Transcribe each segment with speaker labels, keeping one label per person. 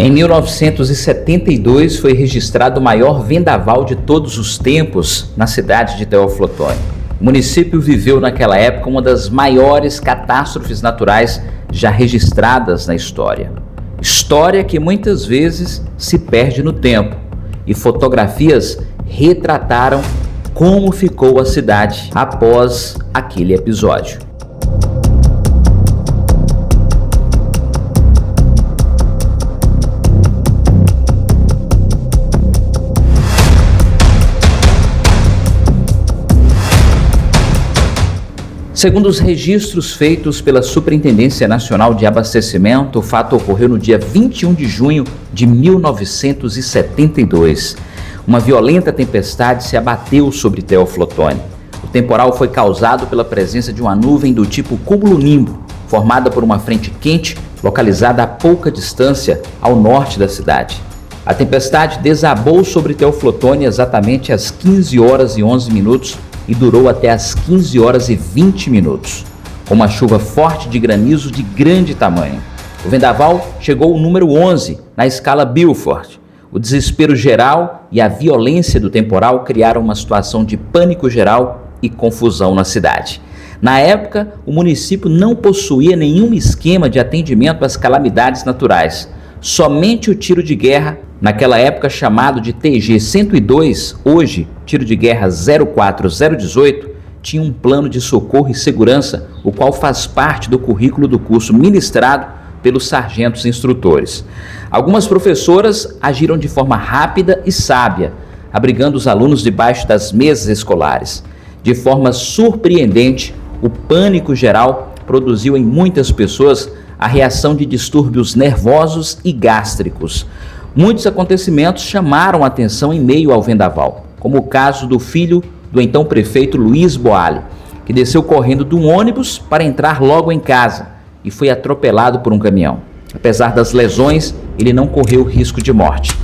Speaker 1: Em 1972 foi registrado o maior vendaval de todos os tempos na cidade de Teófilo Otoni. O município viveu naquela época uma das maiores catástrofes naturais já registradas na história. História que muitas vezes se perde no tempo, e fotografias retrataram como ficou a cidade após aquele episódio. Segundo os registros feitos pela Superintendência Nacional de Abastecimento, o fato ocorreu no dia 21 de junho de 1972. Uma violenta tempestade se abateu sobre Teófilo Otoni. O temporal foi causado pela presença de uma nuvem do tipo cúmulo-nimbo, formada por uma frente quente localizada a pouca distância ao norte da cidade. A tempestade desabou sobre Teófilo Otoni exatamente às 15 horas e 11 minutos e durou até às 15 horas e 20 minutos, com uma chuva forte de granizo de grande tamanho. O vendaval chegou ao número 11 na escala Beaufort. O desespero geral e a violência do temporal criaram uma situação de pânico geral e confusão na cidade. Na época, o município não possuía nenhum esquema de atendimento às calamidades naturais. Somente o tiro de guerra, naquela época chamado de TG-102, hoje tiro de guerra 04018, tinha um plano de socorro e segurança, o qual faz parte do currículo do curso ministrado pelos sargentos instrutores. Algumas professoras agiram de forma rápida e sábia, abrigando os alunos debaixo das mesas escolares. De forma surpreendente, o pânico geral produziu em muitas pessoas a reação de distúrbios nervosos e gástricos. Muitos acontecimentos chamaram a atenção em meio ao vendaval, como o caso do filho do então prefeito Luiz Boalli, que desceu correndo de um ônibus para entrar logo em casa e foi atropelado por um caminhão. Apesar das lesões, ele não correu risco de morte.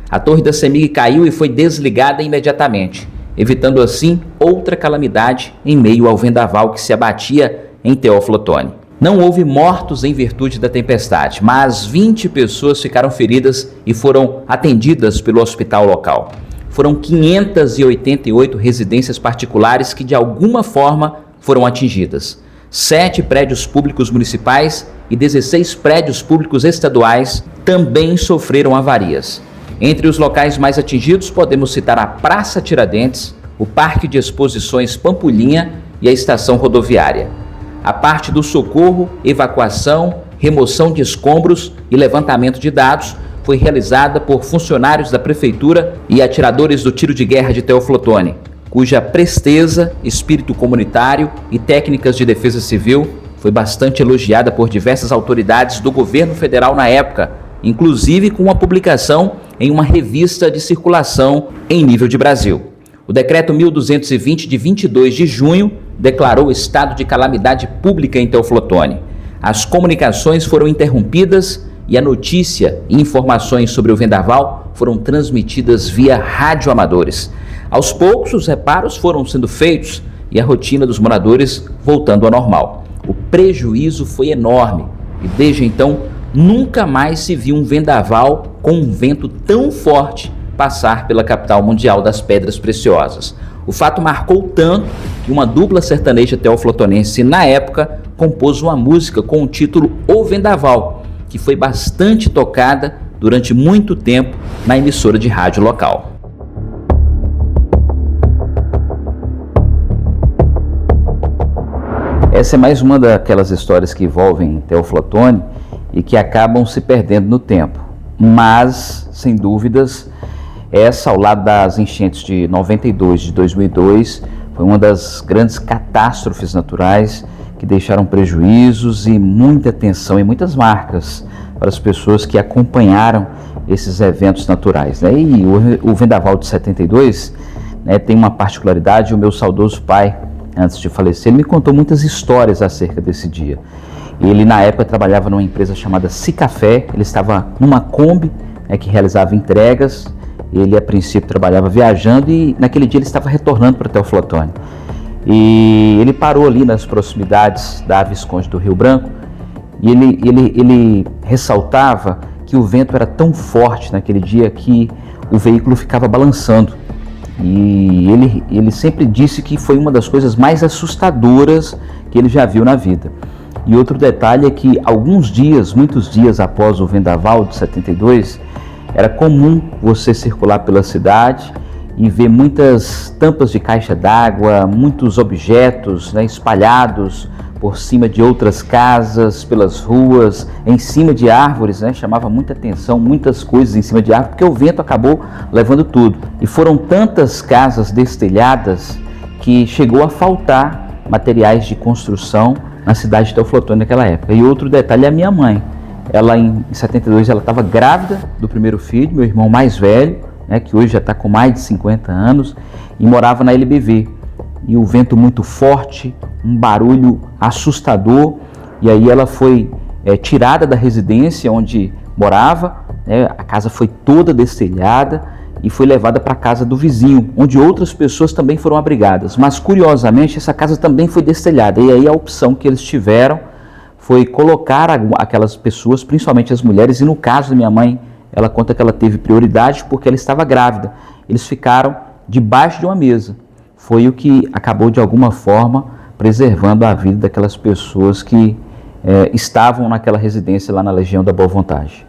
Speaker 1: A torre da CEMIG caiu e foi desligada imediatamente, evitando assim outra calamidade em meio ao vendaval que se abatia em Teófilo Otoni. Não houve mortos em virtude da tempestade, mas 20 pessoas ficaram feridas e foram atendidas pelo hospital local. Foram 588 residências particulares que de alguma forma foram atingidas. 7 prédios públicos municipais e 16 prédios públicos estaduais também sofreram avarias. Entre os locais mais atingidos podemos citar a Praça Tiradentes, o Parque de Exposições Pampulhinha e a Estação Rodoviária. A parte do socorro, evacuação, remoção de escombros e levantamento de dados foi realizada por funcionários da Prefeitura e atiradores do tiro de guerra de Teófilo Otoni, cuja presteza, espírito comunitário e técnicas de defesa civil foi bastante elogiada por diversas autoridades do governo federal na época, inclusive com uma publicação em uma revista de circulação em nível de Brasil. O decreto 1220 de 22 de junho declarou estado de calamidade pública em Teófilo Otoni. As comunicações foram interrompidas e a notícia e informações sobre o vendaval foram transmitidas via radioamadores. Aos poucos, os reparos foram sendo feitos e a rotina dos moradores voltando ao normal. O prejuízo foi enorme e desde então nunca mais se viu um vendaval com um vento tão forte passar pela capital mundial das pedras preciosas. O fato marcou tanto que uma dupla sertaneja teoflotonense, na época, compôs uma música com o título O Vendaval, que foi bastante tocada durante muito tempo na emissora de rádio local. Essa é mais uma daquelas histórias que envolvem Teófilo Otoni e que acabam se perdendo no tempo. Mas, sem dúvidas, essa, ao lado das enchentes de 92, de 2002, foi uma das grandes catástrofes naturais que deixaram prejuízos e muita tensão e muitas marcas para as pessoas que acompanharam esses eventos naturais, né? E o vendaval de 72, né, tem uma particularidade. O meu saudoso pai, antes de falecer, ele me contou muitas histórias acerca desse dia. Ele, na época, trabalhava numa empresa chamada Cicafé. Ele estava numa Kombi, né, que realizava entregas, Ele a princípio trabalhava viajando e naquele dia ele estava retornando para Teoflotone. E ele parou ali nas proximidades da Visconde do Rio Branco e ele ressaltava que o vento era tão forte naquele dia que o veículo ficava balançando. E ele sempre disse que foi uma das coisas mais assustadoras que ele já viu na vida. E outro detalhe é que muitos dias após o vendaval de 72, era comum você circular pela cidade e ver muitas tampas de caixa d'água, muitos objetos, né, espalhados por cima de outras casas, pelas ruas, em cima de árvores, né, chamava muita atenção, muitas coisas em cima de árvores, porque o vento acabou levando tudo. E foram tantas casas destelhadas que chegou a faltar materiais de construção na cidade de Teoflotone naquela época. E outro detalhe é a minha mãe. Ela em 72 ela estava grávida do primeiro filho, meu irmão mais velho, né, que hoje já está com mais de 50 anos, e morava na LBV. E o vento muito forte, um barulho assustador, e aí ela foi tirada da residência onde morava, né, a casa foi toda destelhada e foi levada para a casa do vizinho, onde outras pessoas também foram abrigadas. Mas curiosamente essa casa também foi destelhada, e aí a opção que eles tiveram foi colocar aquelas pessoas, principalmente as mulheres, e no caso da minha mãe, ela conta que ela teve prioridade porque ela estava grávida. Eles ficaram debaixo de uma mesa. Foi o que acabou de alguma forma preservando a vida daquelas pessoas que estavam naquela residência lá na Legião da Boa Vontade.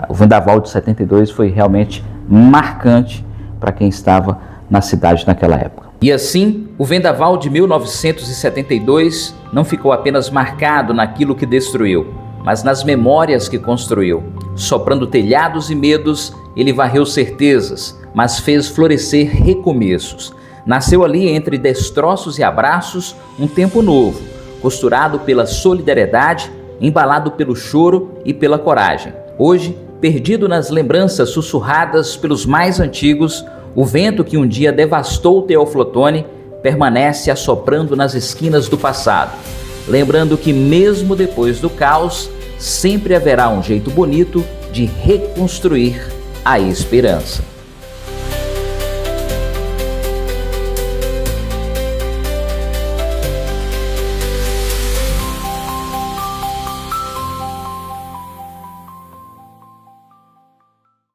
Speaker 1: O vendaval de 72 foi realmente marcante para quem estava na cidade naquela época.
Speaker 2: E assim, o vendaval de 1972 não ficou apenas marcado naquilo que destruiu, mas nas memórias que construiu. Soprando telhados e medos, ele varreu certezas, mas fez florescer recomeços. Nasceu ali, entre destroços e abraços, um tempo novo, costurado pela solidariedade, embalado pelo choro e pela coragem. Hoje, perdido nas lembranças sussurradas pelos mais antigos, o vento que um dia devastou Teoflotone permanece assoprando nas esquinas do passado, lembrando que mesmo depois do caos, sempre haverá um jeito bonito de reconstruir a esperança.